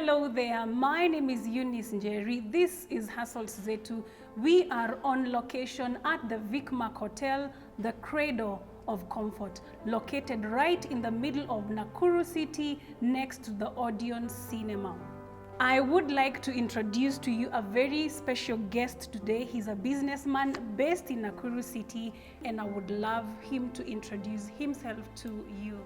Hello there, my name is Eunice Njeri. This is Hustle's Wetu. We are on location at the Vicmark Hotel, the Cradle of Comfort, located right in the middle of Nakuru City, next to the Odeon Cinema. I would like to introduce to you a very special guest today. He's a businessman based in Nakuru City, and I would love him to introduce himself to you.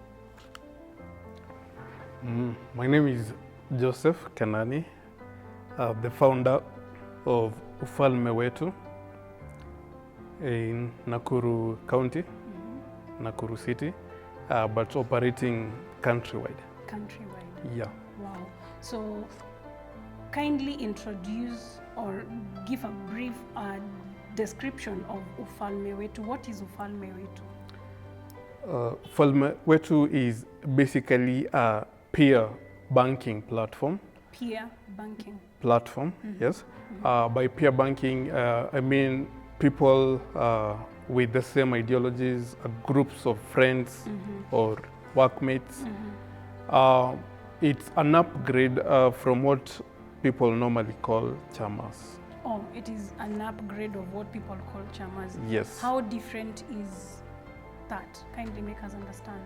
My name is Mr Kanani, the founder of Ufalme Wetu in Nakuru County, Nakuru City, but operating countrywide. Countrywide? Yeah. Wow. So kindly introduce or give a brief description of Ufalme Wetu. What is Ufalme Wetu? Ufalme Wetu is basically a peer banking platform. Peer banking platform, yes. By peer banking, I mean people with the same ideologies, groups of friends or workmates. It's an upgrade from what people normally call chamas. Oh, it is an upgrade of what people call chamas. Yes. How different is that? Kindly make us understand.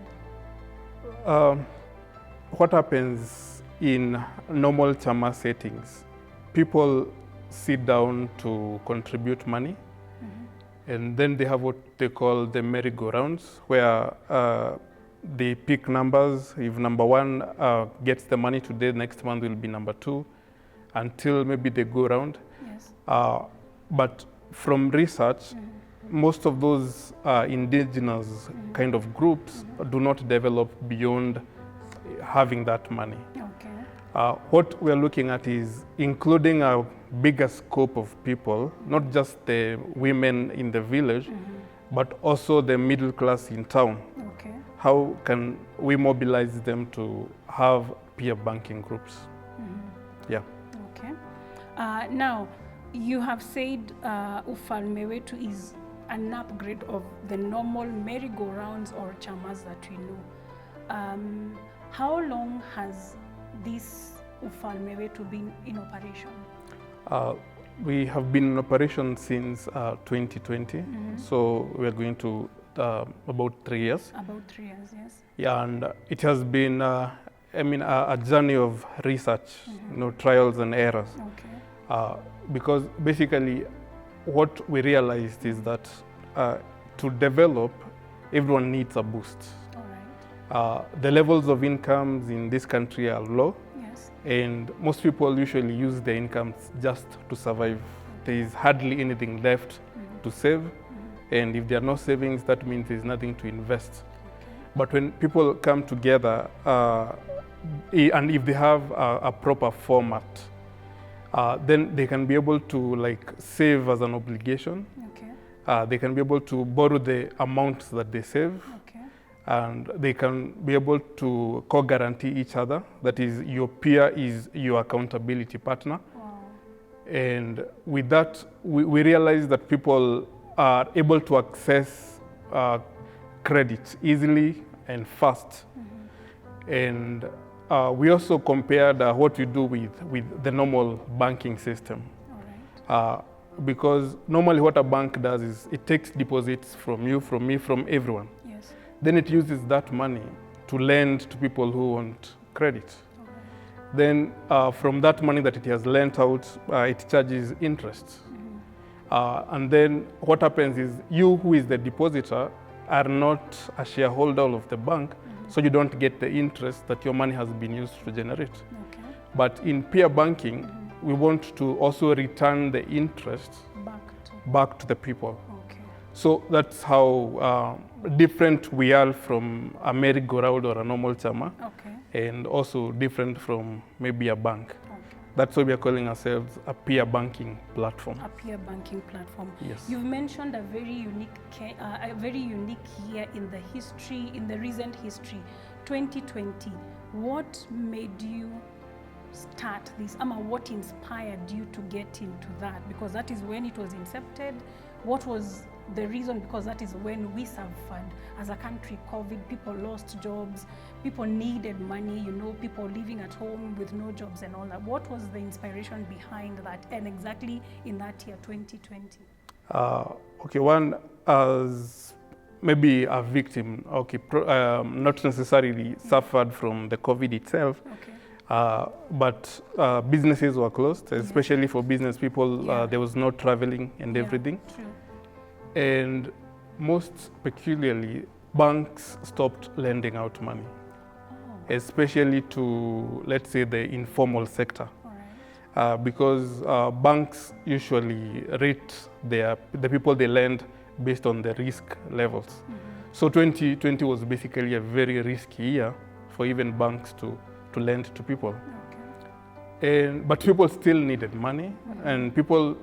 What happens in normal chama settings, people sit down to contribute money, and then they have what they call the merry-go-rounds, where they pick numbers. If number one gets the money today, next month will be number two, until maybe they go around. Yes. But from research, most of those indigenous kind of groups do not develop beyond having that money. Okay. What we're looking at is including a bigger scope of people, not just the women in the village, but also the middle class in town. Okay. How can we mobilize them to have peer banking groups? Yeah. Okay. Now, you have said Ufalme Wetu is an upgrade of the normal merry-go-rounds or chamas that we know. How long has this Ufalme Wetu been in operation? We have been in operation since 2020, so we're going to about 3 years. About 3 years, yes. Yeah, and it has been, a journey of research, trials and errors. Okay. Because basically, what we realized is that to develop, everyone needs a boost. All right. The levels of incomes in this country are low. Yes. And most people usually use their incomes just to survive. There is hardly anything left to save. And if there are no savings, that means there's nothing to invest. Okay. But when people come together, and if they have a proper format, then they can be able to save as an obligation. Okay. They can be able to borrow the amounts that they save. Okay. And they can be able to co-guarantee each other. That is, your peer is your accountability partner. Wow. And with that, we realize that people are able to access credit easily and fast. And we also compared what we do with the normal banking system. All right. Because normally what a bank does is it takes deposits from you, from me, from everyone. Yes. Then it uses that money to lend to people who want credit. Okay. Then from that money that it has lent out, it charges interest. And then what happens is you, who is the depositor, are not a shareholder of the bank, so you don't get the interest that your money has been used to generate. Okay. But in peer banking, we want to also return the interest back to the people. Okay. So that's how different we are from a merry-go-round or a normal chama, Okay. and also different from maybe a bank. Okay. That's why we are calling ourselves a peer banking platform. A peer banking platform. Yes. You've mentioned a very unique year in the history, in the recent history, 2020. What made you start this? Ama, what inspired you to get into that? Because that is when it was incepted. What was the reason? Because that is when we suffered as a country. COVID, people lost jobs, people needed money, you know, people living at home with no jobs and all that. What was the inspiration behind that, and exactly in that year 2020? Okay, one, as maybe a victim, okay, not necessarily suffered from the COVID itself, but businesses were closed, especially for business people. There was no traveling and everything. True. And most peculiarly, banks stopped lending out money, especially to, let's say, the informal sector. Because banks usually rate the people they lend based on the risk levels. So 2020 was basically a very risky year for even banks to lend to people. But people still needed money, and people,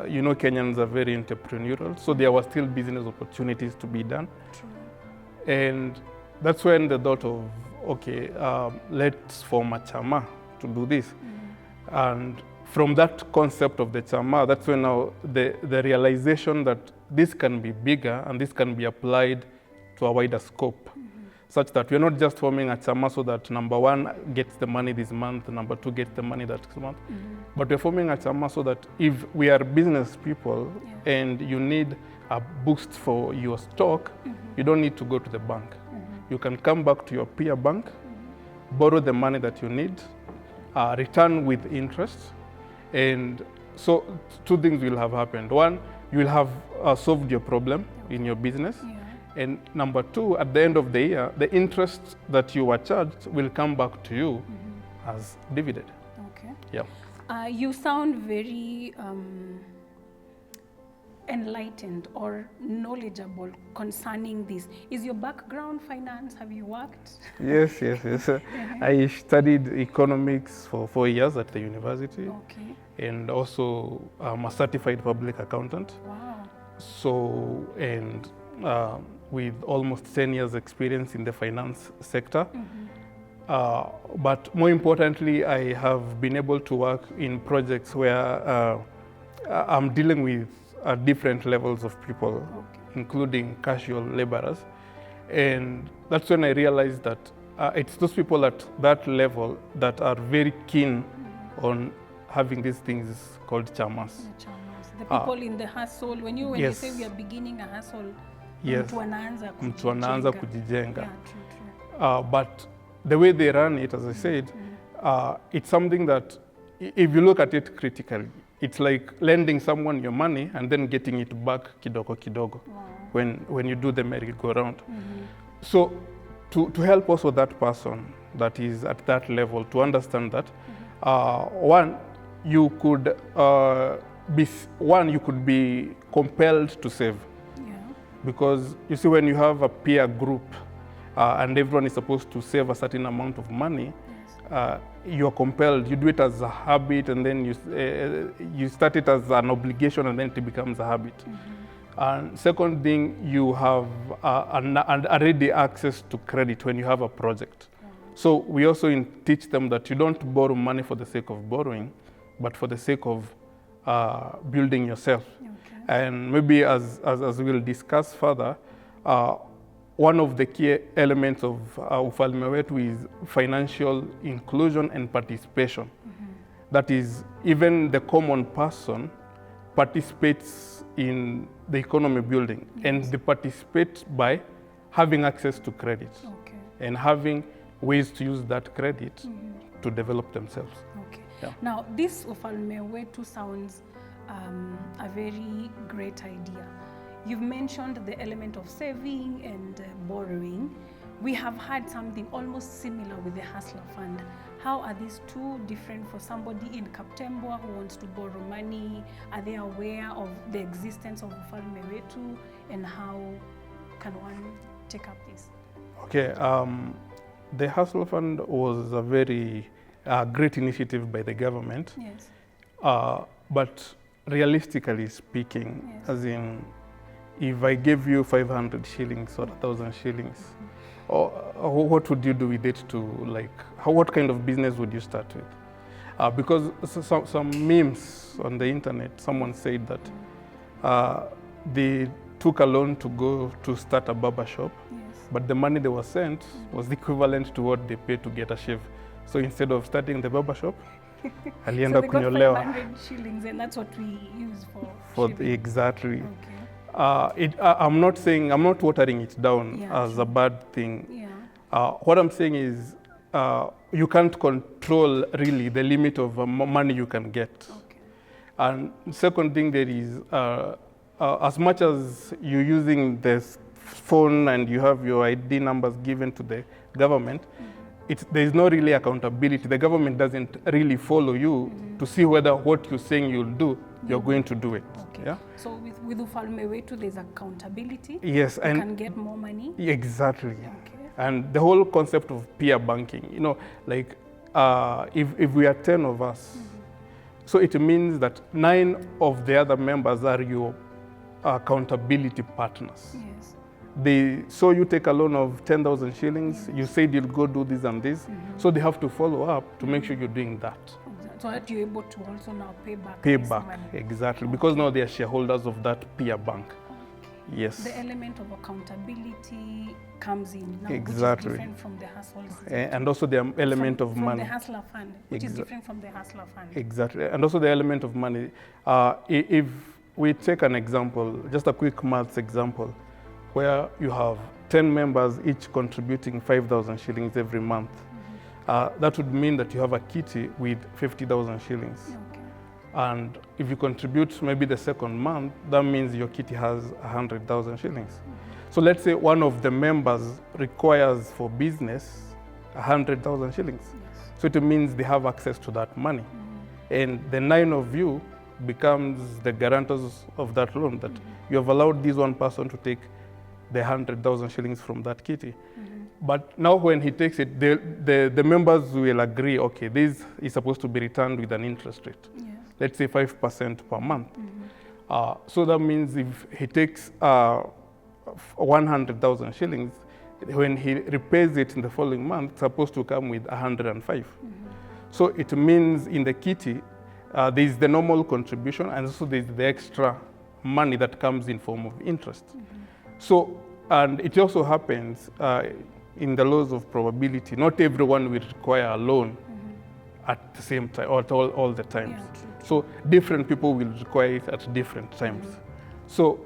you know, Kenyans are very entrepreneurial, so there were still business opportunities to be done. And that's when the thought of, okay, let's form a chama to do this. And from that concept of the chama, that's when now the realization that this can be bigger and this can be applied to a wider scope, such that we're not just forming a chama so that number one gets the money this month, number two gets the money that month, but we're forming a chama so that if we are business people and you need a boost for your stock, you don't need to go to the bank. You can come back to your peer bank, borrow the money that you need, return with interest, and so two things will have happened. One, you will have solved your problem in your business. And number two, at the end of the year, the interest that you were charged will come back to you as dividend. Okay. Yeah. You sound very enlightened or knowledgeable concerning this. Is your background finance? Have you worked? Yes. I studied economics for 4 years at the university. Okay. And also I'm a certified public accountant. Wow. So, and with almost 10 years experience in the finance sector. But more importantly, I have been able to work in projects where I'm dealing with different levels of people, including casual laborers. And that's when I realized that it's those people at that level that are very keen on having these things called chamas. The people in the hustle, when you say we are beginning a hustle, mtu anaanza kujijenga. But the way they run it, as I said, it's something that, if you look at it critically, it's like lending someone your money and then getting it back kidogo kidogo when you do the merry-go-round. So to help also that person that is at that level to understand that, one, you could be compelled to save. Because you see, when you have a peer group and everyone is supposed to save a certain amount of money, you're compelled. You do it as a habit, and then you start it as an obligation, and then it becomes a habit. And second thing, you have a ready access to credit when you have a project. So we also teach them that you don't borrow money for the sake of borrowing, but for the sake of building yourself. And maybe as we'll discuss further, one of the key elements of Ufalme Wetu is financial inclusion and participation. That is, even the common person participates in the economy building, and they participate by having access to credit and having ways to use that credit to develop themselves. Now, this Ufalme Wetu sounds a very great idea. You've mentioned the element of saving and borrowing. We have had something almost similar with the Hustler Fund. How are these two different for somebody in Kaptembwa who wants to borrow money? Are they aware of the existence of Ufalme Wetu, and how can one take up this? Okay, the Hustler Fund was a very great initiative by the government. But realistically speaking, as in, if I gave you 500 shillings or 1,000 shillings, what would you do with it to, like, what kind of business would you start with? Because some memes on the internet, someone said that they took a loan to go to start a barber shop, but the money they were sent was the equivalent to what they paid to get a shave. So instead of starting the barber shop, alienda kunyolewa. So they got 500 shillings, and that's what we use for shaving. Exactly. Okay. I'm not watering it down as a bad thing. Yeah. What I'm saying is, you can't control really the limit of money you can get. Okay. And second thing, there is, as much as you're using this phone and you have your ID numbers given to the government, there's no really accountability. The government doesn't really follow you to see whether what you're saying you'll do, you're going to do it. Okay. Yeah? So with Ufalme Wetu, there's accountability. Yes. You can get more money. Exactly. Okay. And the whole concept of peer banking, you know, like if we are 10 of us, so it means that 9 of the other members are your accountability partners. Yes. They saw you take a loan of 10,000 shillings, you said you'll go do this and this, so they have to follow up to make sure you're doing that. So that you're able to also now pay back. Pay this back, money. exactly, because now they are shareholders of that peer bank. Yes. The element of accountability comes in now, Exactly. which is different from the hustles. And also the element of money. From the hustler fund, which is different from the hustler fund. Exactly. And also the element of money. If we take an example, just a quick maths example, where you have 10 members each contributing 5,000 shillings every month, that would mean that you have a kitty with 50,000 shillings. Okay. And if you contribute maybe the second month, that means your kitty has 100,000 shillings. So let's say one of the members requires for business 100,000 shillings. Yes. So it means they have access to that money. And the 9 of you becomes the guarantors of that loan, that you have allowed this one person to take the 100,000 shillings from that kitty. But now when he takes it, the members will agree, okay, this is supposed to be returned with an interest rate. Yes. Let's say 5% per month. So that means if he takes 100,000 shillings, when he repays it in the following month, it's supposed to come with 105. So it means in the kitty, there is the normal contribution, and also there is the extra money that comes in form of interest. So, and it also happens in the laws of probability, not everyone will require a loan at the same time, or at all the times. Yeah, true. So different people will require it at different times. So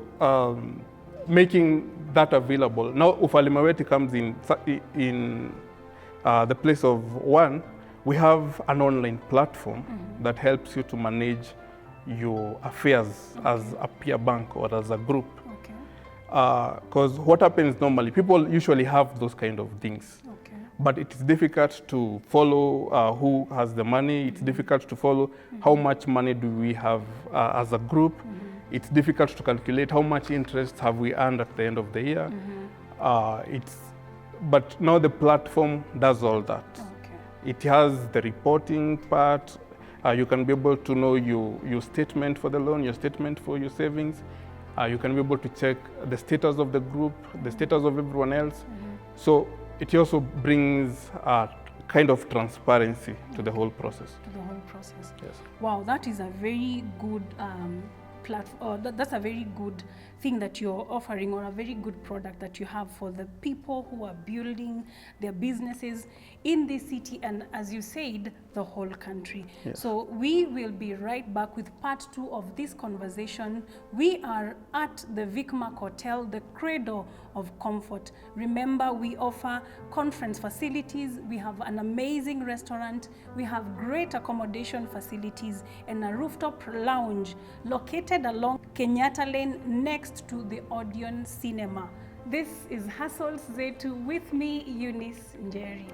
making that available. Now Ufalme Wetu comes in the place of one. We have an online platform that helps you to manage your affairs as a peer bank or as a group. Okay. Because what happens normally, people usually have those kind of things. Okay. But it is difficult to follow who has the money. It's difficult to follow how much money do we have as a group. It's difficult to calculate how much interest have we earned at the end of the year. But now the platform does all that. Okay. It has the reporting part. You can be able to know your statement for the loan, your statement for your savings. You can be able to check the status of the group, the status of everyone else. So it also brings a kind of transparency to the whole process. To the whole process. Yes. Wow, that is a very good that's a very good thing that you're offering, or a very good product that you have for the people who are building their businesses in this city, and as you said, the whole country. Yes. So we will be right back with part 2 of this conversation. We are at the Vicmark Hotel, the cradle of comfort. Remember, we offer conference facilities, we have an amazing restaurant, we have great accommodation facilities, and a rooftop lounge located along Kenyatta Lane next to the Odeon Cinema. This is Hustles Zetu, with me, Eunice Njeri.